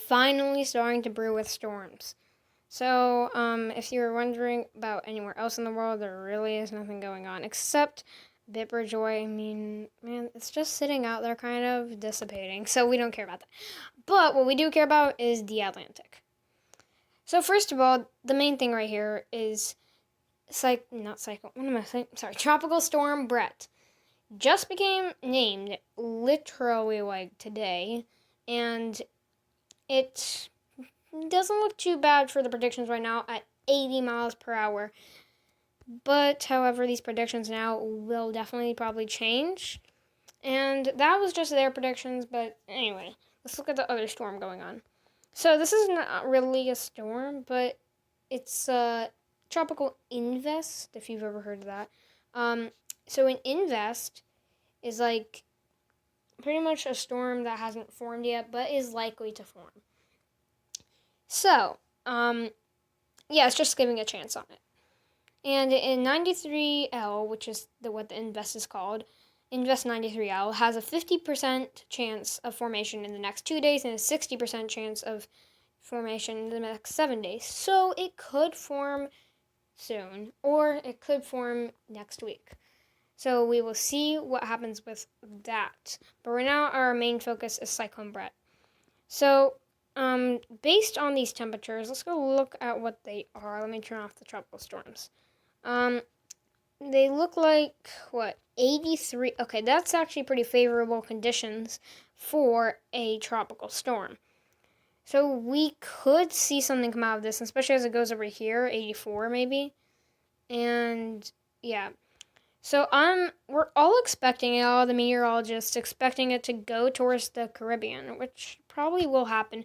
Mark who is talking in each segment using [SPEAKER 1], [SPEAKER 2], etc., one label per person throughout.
[SPEAKER 1] finally starting to brew with storms. So, if you were wondering about anywhere else in the world, there really is nothing going on except Joy. I mean, man, it's just sitting out there kind of dissipating, so we don't care about that. But what we do care about is the Atlantic. So first of all, the main thing right here is Tropical Storm Brett. Just became named literally like today, and it doesn't look too bad for the predictions right now at 80 miles per hour. But, however, these predictions now will definitely probably change. And that was just their predictions, but anyway, let's look at the other storm going on. So this is not really a storm, but it's a tropical invest, if you've ever heard of that. So an invest is like pretty much a storm that hasn't formed yet, but is likely to form. So, it's just giving a chance on it. And in 93L, which is what the invest is called, Invest 93L has a 50% chance of formation in the next 2 days and a 60% chance of formation in the next 7 days. So it could form soon, or it could form next week. So we will see what happens with that. But right now, our main focus is Cyclone Brett. So, based on these temperatures, let's go look at what they are. Let me turn off the tropical storms. They look like, 83? Okay, that's actually pretty favorable conditions for a tropical storm. So we could see something come out of this, especially as it goes over here, 84 maybe. And, yeah. So we're all expecting it, all the meteorologists expecting it to go towards the Caribbean, which probably will happen,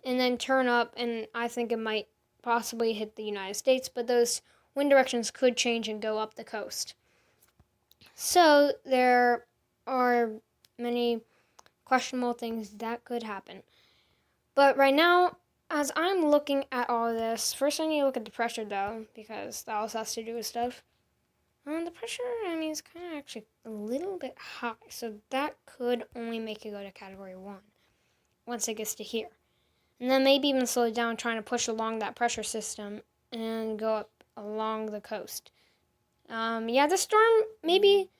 [SPEAKER 1] and then turn up, and I think it might possibly hit the United States, but those wind directions could change and go up the coast. So there are many questionable things that could happen. But right now, as I'm looking at all of this, first I need to look at the pressure though, because that also has to do with stuff. The pressure, is kind of actually a little bit high, so that could only make it go to Category 1 once it gets to here. And then maybe even slow it down, trying to push along that pressure system and go up along the coast. The storm, maybe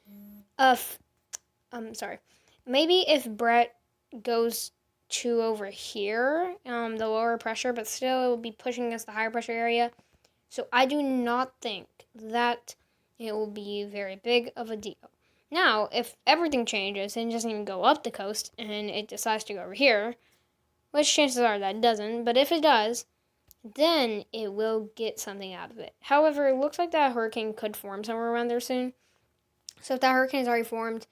[SPEAKER 1] if Brett goes to over here, the lower pressure, but still it will be pushing against the higher pressure area. So I do not think that it will be very big of a deal. Now, if everything changes and it doesn't even go up the coast and it decides to go over here, which chances are that it doesn't, but if it does, then it will get something out of it. However, it looks like that hurricane could form somewhere around there soon. So if that hurricane is already formed,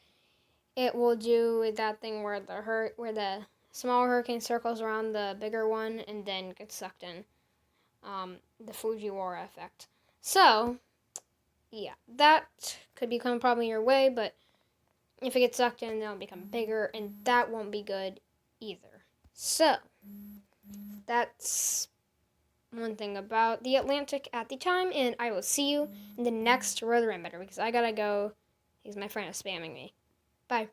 [SPEAKER 1] it will do that thing where the small hurricane circles around the bigger one and then gets sucked in. The Fujiwara effect. So, yeah, that could become a problem your way, but if it gets sucked in, it'll become bigger, and that won't be good either. So, that's one thing about the Atlantic at the time, and I will see you in the next Weather Emitter, because I gotta go, because my friend is spamming me. Bye.